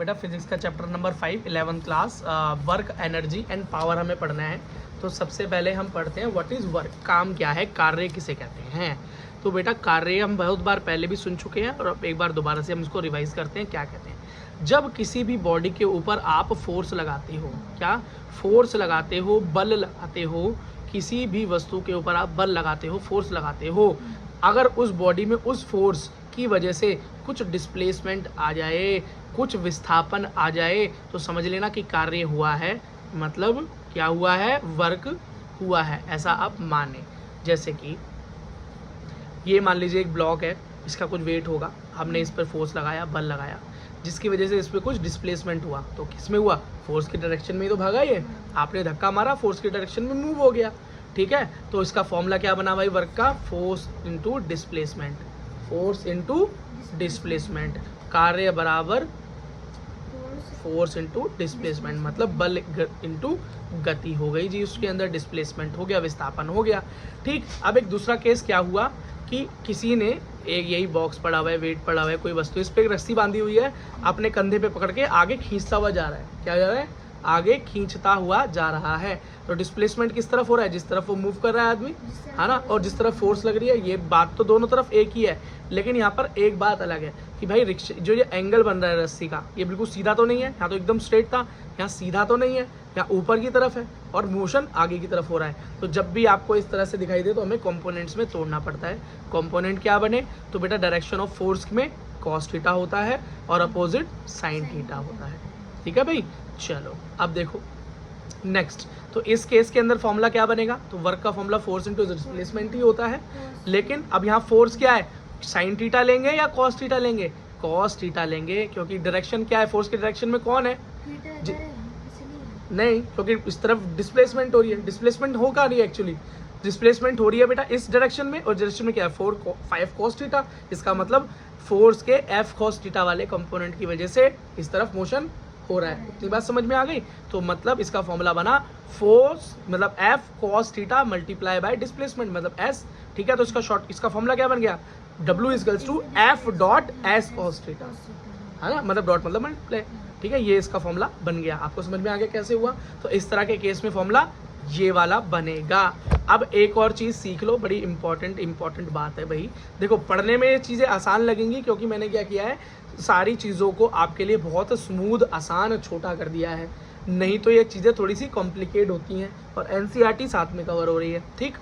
बेटा फिजिक्स का chapter number 5 11th class work energy and power हमें पढ़ना है। तो सबसे पहले हम पढ़ते हैं व्हाट इज़ वर्क, काम क्या है, कार्य किसे कहते हैं। तो बेटा कार्य हम बहुत बार पहले भी सुन चुके हैं और अब एक बार दोबारा से हम इसको रिवाइज करते हैं। क्या कहते हैं, जब किसी भी बॉडी के ऊपर आप फोर्स लगाते हो, क्या फोर्स लगाते हो, बल लगाते हो, किसी भी वस्तु के ऊपर आप बल लगाते हो, फोर्स लगाते हो, अगर उस बॉडी में उस फोर्स की वजह से कुछ डिस्प्लेसमेंट आ जाए, कुछ विस्थापन आ जाए, तो समझ लेना कि कार्य हुआ है, मतलब क्या हुआ है, वर्क हुआ है, ऐसा आप माने। जैसे कि ये मान लीजिए एक ब्लॉक है, इसका कुछ वेट होगा, हमने इस पर फोर्स लगाया, बल लगाया, जिसकी वजह से इस पर कुछ डिस्प्लेसमेंट हुआ, तो किस में हुआ, फोर्स की डायरेक्शन में ही तो भागा ये, आपने धक्का मारा, फोर्स की डायरेक्शन में मूव हो गया। ठीक है, तो इसका फॉर्मूला क्या बना भाई वर्क का, force into displacement, force into displacement, कार्य बराबर फोर्स इंटू डिस्प्लेसमेंट, मतलब बल इंटू गति हो गई जी, उसके अंदर डिस्प्लेसमेंट हो गया, विस्थापन हो गया। ठीक, अब एक दूसरा केस क्या हुआ कि किसी ने एक यही बॉक्स पड़ा हुआ है, वेट पड़ा हुआ है, कोई वस्तु, इस पर एक रस्सी बांधी हुई है, अपने कंधे पे पकड़ के आगे खींचता हुआ जा रहा है, क्या जा रहा है, आगे खींचता हुआ जा रहा है। तो डिस्प्लेसमेंट किस तरफ हो रहा है, जिस तरफ वो मूव कर रहा है आदमी, है ना, और जिस तरफ फोर्स लग रही है, ये बात तो दोनों तरफ एक ही है, लेकिन यहाँ पर एक बात अलग है कि भाई रिक्शा जो ये एंगल बन रहा है रस्सी का, ये बिल्कुल सीधा तो नहीं है, यहाँ तो एकदम स्ट्रेट था, यहाँ सीधा तो नहीं है, यहाँ ऊपर की तरफ है और मोशन आगे की तरफ हो रहा है। तो जब भी आपको इस तरह से दिखाई दे तो हमें कंपोनेंट्स में तोड़ना पड़ता है। कंपोनेंट क्या बने, तो बेटा डायरेक्शन ऑफ फोर्स में कॉस थीटा होता है और अपोजिट साइन थीटा होता है। ठीक है भाई, चलो अब देखो नेक्स्ट। तो इस केस के अंदर फॉर्मूला क्या बनेगा, तो वर्क का फॉर्मूला फोर्स इंटू डिस्प्लेसमेंट ही होता है, लेकिन अब यहाँ फोर्स क्या है, साइन थीटा लेंगे या कॉस थीटा लेंगे, कॉस थीटा लेंगे, क्योंकि डायरेक्शन क्या है, फोर्स की डायरेक्शन में कौन है, नहीं, क्योंकि इस तरफ डिस्प्लेसमेंट हो रही है, डिस्प्लेसमेंट हो क्या रही है, एक्चुअली डिस्प्लेसमेंट हो रही है बेटा इस डायरेक्शन में, और डायरेक्शन में क्या है 5 cos थीटा, इसका मतलब फोर्स के f cos थीटा वाले कंपोनेंट की वजह से इस तरफ मोशन हो रहा है। इतनी बात समझ में आ गई, तो मतलब इसका फॉर्मूला बना फोर्स मतलब f cos theta multiply by displacement मतलब s। ठीक है, तो इसका शॉर्ट, इसका फॉर्मूला क्या बन गया, W equals to f dot s cos theta, है ना, मतलब डॉट मतलब मल्टीप्लाई। ठीक है, ये इसका फॉर्मूला बन गया, आपको समझ में आ गया कैसे हुआ। तो इस तरह के केस में फॉर्मूला ये वाला बनेगा। अब एक और चीज़ सीख लो, बड़ी इंपॉर्टेंट बात है भाई। देखो पढ़ने में ये चीज़ें आसान लगेंगी, क्योंकि मैंने क्या किया है, सारी चीज़ों को आपके लिए बहुत स्मूथ, आसान, छोटा कर दिया है, नहीं तो ये चीज़ें थोड़ी सी कॉम्प्लिकेट होती हैं, और NCERT साथ में कवर हो रही है। ठीक,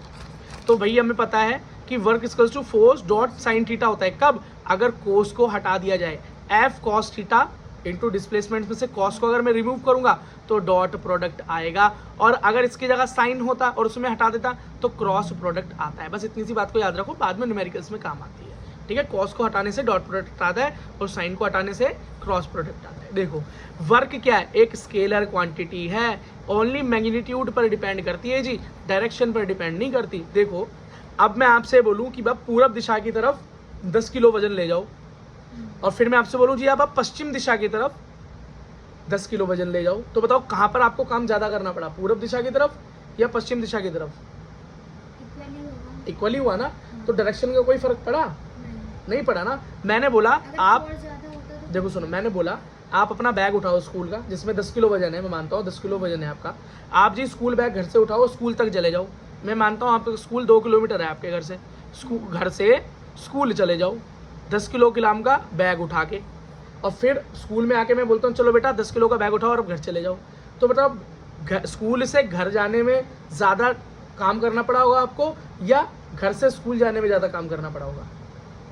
तो भाई हमें पता है कि work equals to force dot sine theta होता है, कब, अगर कोस को हटा दिया जाए, f cos theta into displacement में से कॉस को अगर मैं रिमूव करूंगा तो डॉट प्रोडक्ट आएगा, और अगर इसकी जगह साइन होता और उसमें हटा देता तो क्रॉस प्रोडक्ट आता है। बस इतनी सी बात को याद रखो, बाद में न्यूमेरिकल्स में काम आती है। ठीक है, कॉस को हटाने से डॉट प्रोडक्ट आता है और साइन को हटाने से क्रॉस प्रोडक्ट आता है। देखो वर्क क्या है, एक स्केलर क्वांटिटी है, ओनली मैग्नीट्यूड पर डिपेंड करती है जी, डायरेक्शन पर डिपेंड नहीं करती। देखो अब मैं आपसे बोलूँ कि आप पूरब दिशा की तरफ 10 किलो वजन ले जाओ, और फिर मैं आपसे बोलूं जी आप पश्चिम दिशा की तरफ 10 किलो वजन ले जाओ, तो बताओ कहां पर आपको काम ज्यादा करना पड़ा, पूरब दिशा की तरफ या पश्चिम दिशा की तरफ, इक्वली हुआ ना, तो डायरेक्शन का कोई फर्क पड़ा, नहीं पड़ा ना। मैंने बोला आप देखो सुनो, मैंने बोला आप अपना बैग उठाओ स्कूल का, जिसमें 10 किलो वजन है, मैं मानता हूँ 10 किलो वजन है आपका, आप जी स्कूल बैग घर से उठाओ, स्कूल तक चले जाओ, मैं मानता हूँ आपका स्कूल 2 किलोमीटर है आपके घर से, घर से स्कूल चले जाओ 10 किलो किलाम का बैग उठा के, और फिर स्कूल में आके मैं बोलता हूँ चलो बेटा 10 किलो का बैग उठाओ और अब घर चले जाओ, तो बताओ स्कूल से घर जाने में ज़्यादा काम करना पड़ा होगा आपको, या घर से स्कूल जाने में ज़्यादा काम करना पड़ा होगा,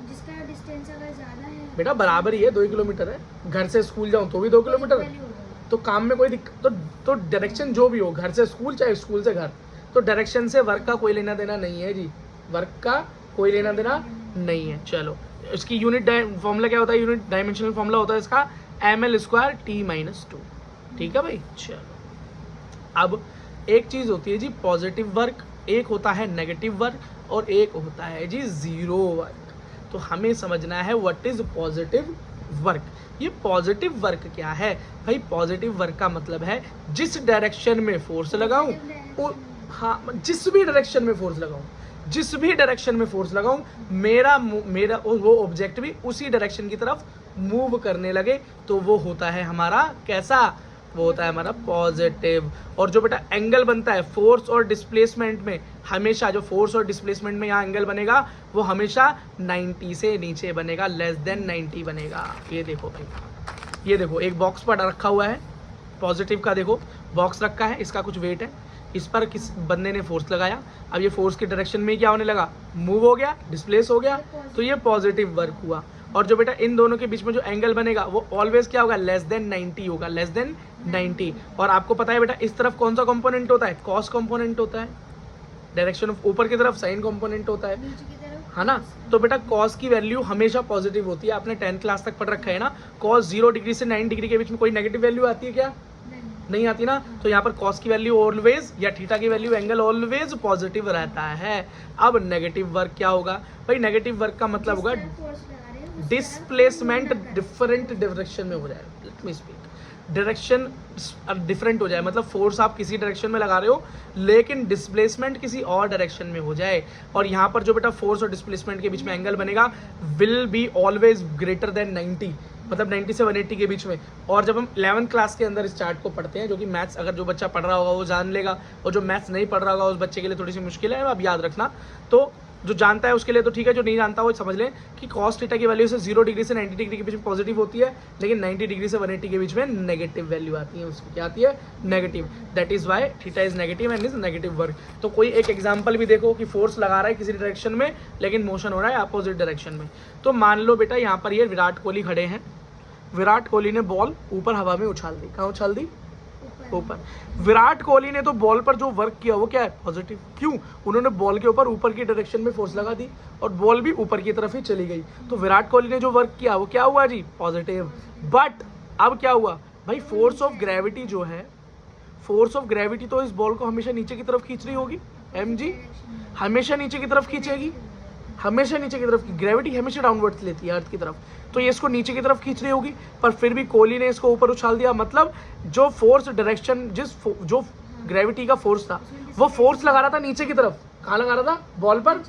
जिसका डिस्टेंस अगर ज़्यादा है बेटा बराबर ही है, 2 किलोमीटर है, घर से स्कूल जाऊँ तो भी 2 किलोमीटर है, तो काम में कोई दिक्कत, तो डायरेक्शन जो भी हो, घर से स्कूल चाहे स्कूल से घर, तो डायरेक्शन से वर्क का कोई लेना देना नहीं है जी, वर्क का कोई लेना देना नहीं है। चलो इसकी यूनिट फॉर्मूला क्या होता है, यूनिट डायमेंशनल फॉर्मूला होता है इसका ml² t-2। ठीक है भाई, चलो अब एक चीज़ होती है जी पॉजिटिव वर्क, एक होता है नेगेटिव वर्क, और एक होता है जी जीरो वर्क। तो हमें समझना है व्हाट इज पॉजिटिव वर्क। ये पॉजिटिव वर्क क्या है भाई, पॉजिटिव वर्क का मतलब है जिस डायरेक्शन में फोर्स लगाऊं, हाँ जिस भी डायरेक्शन में फोर्स लगाऊं, जिस भी डायरेक्शन में फोर्स लगाऊं, मेरा वो ऑब्जेक्ट भी उसी डायरेक्शन की तरफ मूव करने लगे तो वो होता है हमारा कैसा, वो होता है हमारा पॉजिटिव। और जो बेटा एंगल बनता है फोर्स और डिस्प्लेसमेंट में, हमेशा जो फोर्स और डिस्प्लेसमेंट में यहाँ एंगल बनेगा वो हमेशा 90 से नीचे बनेगा, लेस देन 90 बनेगा। ये देखो भाई, ये देखो एक बॉक्स पर रखा हुआ है पॉजिटिव का, देखो बॉक्स रखा है, इसका कुछ वेट है, इस पर किस बंदे ने फोर्स लगाया, अब ये फोर्स के डायरेक्शन में क्या होने लगा, मूव हो गया, डिस्प्लेस हो गया, तो ये पॉजिटिव वर्क हुआ। और जो बेटा इन दोनों के बीच में जो एंगल बनेगा वो ऑलवेज क्या होगा, लेस देन 90 होगा, लेस देन 90। और आपको पता है बेटा इस तरफ कौन सा कंपोनेंट होता है, कॉस कंपोनेंट होता है, डायरेक्शन ऑफ ऊपर की तरफ साइन कंपोनेंट होता है, है ना। तो बेटा कॉस की वैल्यू हमेशा पॉजिटिव होती है, आपने 10th क्लास तक पढ़ रखा है ना। कॉस 0 डिग्री से 9 डिग्री के बीच में कोई नेगेटिव वैल्यू आती है क्या, नहीं आती ना। तो यहाँ पर कॉस की वैल्यू ऑलवेज या थीटा की वैल्यू एंगल ऑलवेज पॉजिटिव रहता है। अब नेगेटिव वर्क क्या होगा भाई, नेगेटिव वर्क का मतलब होगा डिस्प्लेसमेंट डिफरेंट डायरेक्शन में हो जाए, let me speak, direction different हो जाए, मतलब फोर्स आप किसी डायरेक्शन में लगा रहे हो लेकिन डिस्प्लेसमेंट किसी और डायरेक्शन में हो जाए। और यहाँ पर जो बेटा फोर्स और डिस्प्लेसमेंट के बीच में एंगल बनेगा will be always greater than 90, मतलब 90 से 180 के बीच में। और जब हम 11th क्लास के अंदर इस चार्ट को पढ़ते हैं, जो कि मैथ्स अगर जो बच्चा पढ़ रहा होगा वो जान लेगा, और जो मैथ्स नहीं पढ़ रहा होगा उस बच्चे के लिए थोड़ी सी मुश्किल है, अब याद रखना। तो जो जानता है उसके लिए तो ठीक है, जो नहीं जानता वो समझ लें कि कॉस थीटा की वैल्यू से 0 डिग्री से 90 डिग्री के बीच में पॉजिटिव होती है, लेकिन 90 डिग्री से 180 के बीच में नेगेटिव वैल्यू आती है, उसकी क्या आती है, negative. That is why theta is negative and is negative work. तो कोई एक एग्जांपल भी देखो कि फोर्स लगा रहा है किसी डायरेक्शन में लेकिन मोशन हो रहा है अपोजिट डायरेक्शन में। तो मान लो बेटा यहाँ पर ये विराट कोहली खड़े हैं, विराट कोहली ने बॉल ऊपर हवा में उछाल दी, कहाँ उछाल दी, ऊपर। विराट कोहली ने तो बॉल पर जो वर्क किया वो क्या है, पॉजिटिव। क्यों, उन्होंने बॉल के ऊपर की डायरेक्शन में फोर्स लगा दी और बॉल भी ऊपर की तरफ ही चली गई, तो विराट कोहली ने जो वर्क किया वो क्या हुआ जी, पॉजिटिव। बट अब क्या हुआ भाई, फोर्स ऑफ ग्रेविटी जो है, फोर्स ऑफ ग्रेविटी तो इस बॉल को हमेशा नीचे की तरफ खींच रही होगी, mg हमेशा नीचे की तरफ खींचेगी, हमेशा नीचे की तरफ, ग्रेविटी हमेशा डाउनवर्ड्स लेती है अर्थ की तरफ, तो ये इसको नीचे की तरफ खींच रही होगी, पर फिर भी कोहली ने इसको ऊपर उछाल दिया। मतलब जो फोर्स डायरेक्शन, जो ग्रेविटी का फोर्स था वो फोर्स लगा रहा था नीचे की तरफ, कहाँ लगा रहा था, बॉल पर,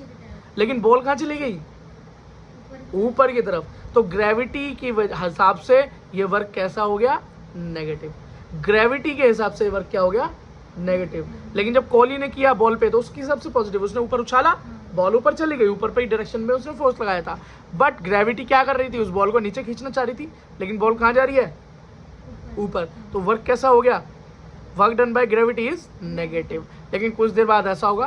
लेकिन बॉल कहाँ चली गई, ऊपर की तरफ। तो ग्रेविटी के हिसाब से ये वर्क कैसा हो गया, नेगेटिव। ग्रेविटी के हिसाब से वर्क क्या हो गया, नेगेटिव। लेकिन जब कोहली ने किया बॉल पे तो उसके हिसाब से पॉजिटिव, उसने ऊपर उछाला, बॉल ऊपर चली गई, ऊपर पे ही डायरेक्शन में उसने फोर्स लगाया था। बट ग्रेविटी क्या कर रही थी, उस बॉल को नीचे खींचना चाह रही थी, लेकिन बॉल कहाँ जा रही है, ऊपर। तो वर्क कैसा हो गया, work done by gravity is negative. लेकिन कुछ देर बाद ऐसा होगा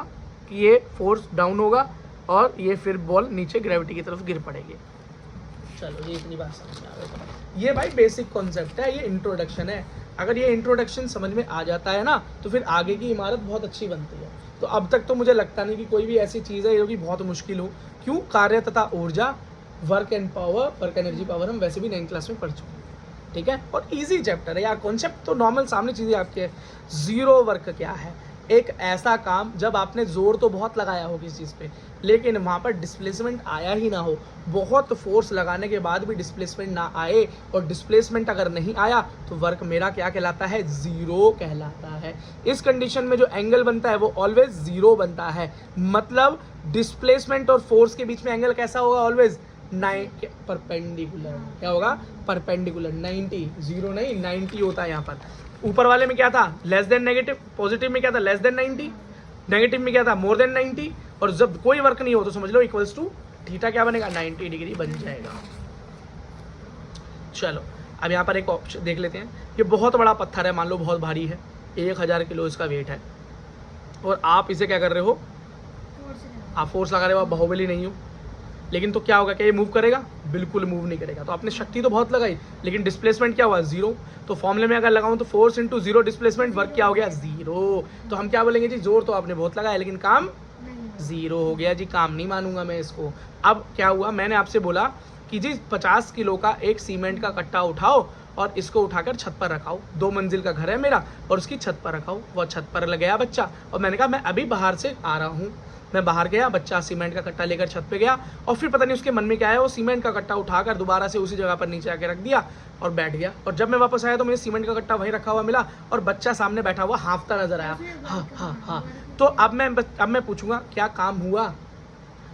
कि ये फोर्स डाउन होगा और ये फिर बॉल नीचे ग्रेविटी की तरफ गिर पड़ेगी। चलो ये इतनी बात समझ में आ गई। ये भाई बेसिक कॉन्सेप्ट है, ये इंट्रोडक्शन है। अगर ये इंट्रोडक्शन समझ में आ जाता है ना तो फिर आगे की इमारत बहुत अच्छी बनती है। तो अब तक तो मुझे लगता नहीं कि कोई भी ऐसी चीज़ है जो कि बहुत मुश्किल हो। क्यों, कार्य तथा ऊर्जा, work and power, work energy power हम वैसे भी 9th क्लास में पढ़ चुके हैं, ठीक है। और इजी चैप्टर है यार, कॉन्सेप्ट तो नॉर्मल सामने चीज़ें आपके। जीरो वर्क क्या है, एक ऐसा काम जब आपने जोर तो बहुत लगाया हो किसी चीज़ पे लेकिन वहाँ पर डिस्प्लेसमेंट आया ही ना हो, बहुत फोर्स लगाने के बाद भी डिस्प्लेसमेंट ना आए, और डिस्प्लेसमेंट अगर नहीं आया तो वर्क मेरा क्या कहलाता है, जीरो कहलाता है। इस कंडीशन में जो एंगल बनता है वो ऑलवेज जीरो बनता है। मतलब डिस्प्लेसमेंट और फोर्स के बीच में एंगल कैसा होगा, ऑलवेज परपेंडिकुलर। क्या होगा, परपेंडिकुलर। 90, जीरो नहीं 90 होता है यहाँ पर। ऊपर वाले में क्या था, लेस देन नेगेटिव, पॉजिटिव में क्या था, लेस देन 90, नेगेटिव में क्या था, मोर देन 90। और जब कोई वर्क नहीं हो तो समझ लो इक्वल्स टू थीटा क्या बनेगा, 90 डिग्री बन जाएगा। चलो अब यहाँ पर एक ऑप्शन देख लेते हैं। ये बहुत बड़ा पत्थर है, मान लो बहुत भारी है, 1000 किलो इसका वेट है, और आप इसे क्या कर रहे हो, आप फोर्स लगा रहे हो, आप बाहुबली नहीं हो। लेकिन तो क्या होगा, क्या ये मूव करेगा, बिल्कुल मूव नहीं करेगा। तो आपने शक्ति तो बहुत लगाई लेकिन डिस्प्लेसमेंट क्या हुआ, जीरो। तो फॉर्मूले में अगर लगाऊं तो force into zero displacement, work क्या हो गया, जीरो। तो हम क्या बोलेंगे जी, जोर तो आपने बहुत लगाया लेकिन काम जीरो हो गया जी, काम नहीं मानूंगा मैं इसको। अब क्या हुआ, मैंने आपसे बोला कि जी 50 किलो का एक सीमेंट का कट्टा उठाओ और इसको उठाकर छत पर रखाओ। 2 मंजिल का घर है मेरा और उसकी छत पर रखाओ। वो छत पर लग गया बच्चा और मैंने कहा मैं अभी बाहर से आ रहा हूँ। मैं बाहर गया, बच्चा सीमेंट का कट्टा लेकर छत पे गया और फिर पता नहीं उसके मन में क्या है, वो सीमेंट का कट्टा उठाकर दोबारा से उसी जगह पर नीचे आके रख दिया और बैठ गया। और जब मैं वापस आया तो मुझे सीमेंट का कट्टा वहीं रखा हुआ मिला और बच्चा सामने बैठा हुआ हाँफता नजर आया। हाँ हाँ हाँ। तो अब मैं पूछूंगा क्या काम हुआ,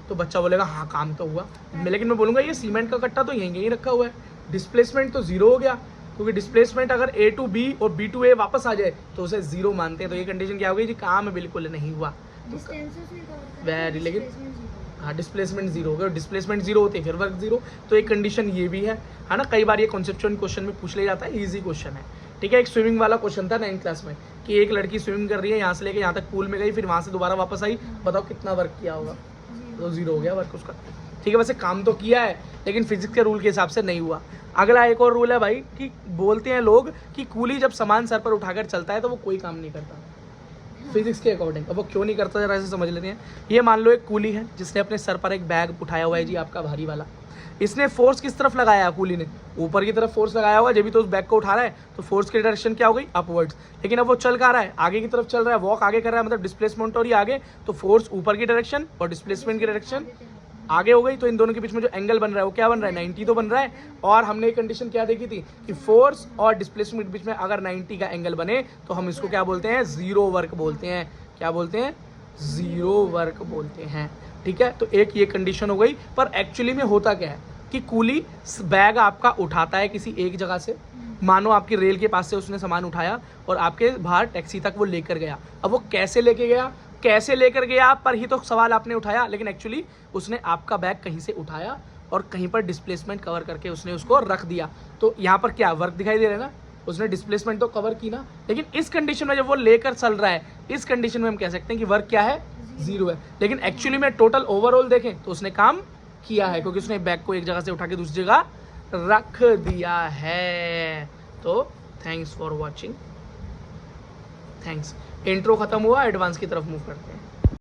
तो बच्चा बोलेगा हाँ काम तो हुआ। लेकिन मैं बोलूँगा ये सीमेंट का कट्टा तो यहीं रखा हुआ है, डिस्प्लेसमेंट तो जीरो हो गया, क्योंकि डिस्प्लेसमेंट अगर ए टू बी और बी टू ए वापस आ जाए तो उसे जीरो मानते हैं। तो ये कंडीशन क्या हो गई जी, काम बिल्कुल नहीं हुआ। डिस्टेंसेस नहीं कवर कर Very, लेकिन displacement zero। हाँ डिस्प्लेसमेंट जीरो हो गया, डिस्प्लेसमेंट जीरो होती है फिर वर्क जीरो। तो एक कंडीशन ये भी है ना। कई बार ये कॉन्सेप्चुअल क्वेश्चन में पूछ लिया जाता है, इजी क्वेश्चन है, ठीक है। एक स्विमिंग वाला क्वेश्चन था 9th क्लास में कि एक लड़की स्विमिंग कर रही है, यहाँ से लेके यहाँ तक पूल में गई, फिर वहाँ से दोबारा वापस आई, बताओ कितना वर्क किया होगा, तो जीरो हो गया वर्क उसका, ठीक है। वैसे काम तो किया है लेकिन फिजिक्स के रूल के हिसाब से नहीं हुआ। अगला एक और रूल है भाई कि बोलते हैं लोग कि कूली जब सामान सर पर उठाकर चलता है तो वो कोई काम नहीं करता फिजिक्स के अकॉर्डिंग। अब वो क्यों नहीं करता जरा ऐसे समझ लेते हैं। ये मान लो एक कूली है जिसने अपने सर पर एक बैग उठाया हुआ है जी आपका भारी वाला, इसने फोर्स किस तरफ लगाया है, कूली ने ऊपर की तरफ फोर्स लगाया हुआ है, जब भी तो उस बैग को उठा रहा है तो फोर्स की डायरेक्शन क्या हो गई, अपवर्ड्स। लेकिन अब वो चल कहाँ रहा है, आगे की तरफ चल रहा है, वॉक आगे कर रहा है, मतलब डिस्प्लेसमेंट हो रही है आगे, तो फोर्स ऊपर की डायरेक्शन और डिस्प्लेसमेंट की डायरेक्शन आगे हो गई। तो इन दोनों के बीच में जो एंगल बन रहा है वो क्या बन रहा है, 90 तो बन रहा है। और हमने एक कंडीशन क्या देखी थी कि फोर्स और डिस्प्लेसमेंट के बीच में अगर 90 का एंगल बने तो हम इसको क्या बोलते हैं, जीरो वर्क बोलते हैं। क्या बोलते हैं, जीरो वर्क बोलते हैं, ठीक है। तो एक ये कंडीशन हो गई। पर एक्चुअली में होता क्या है कि कूली बैग आपका उठाता है किसी एक जगह से, मानो आपकी रेल के पास से उसने सामान उठाया और आपके बाहर टैक्सी तक वो लेकर गया। अब वो कैसे लेके गया, कैसे लेकर गया पर ही तो सवाल आपने उठाया, लेकिन एक्चुअली उसने आपका बैग कहीं से उठाया और कहीं पर डिस्प्लेसमेंट कवर करके उसने उसको रख दिया। तो यहाँ पर क्या वर्क दिखाई दे रहा है ना, उसने डिस्प्लेसमेंट तो कवर की ना, लेकिन इस कंडीशन में जब वो लेकर चल रहा है, इस कंडीशन में हम कह सकते हैं कि वर्क क्या है, जीरो है। लेकिन एक्चुअली में टोटल ओवरऑल देखें तो उसने काम किया है, क्योंकि उसने बैग को एक जगह से उठा के दूसरी जगह रख दिया है। तो thanks for watching, thanks. Intro खत्म हुआ, एडवांस की तरफ मूव करते हैं।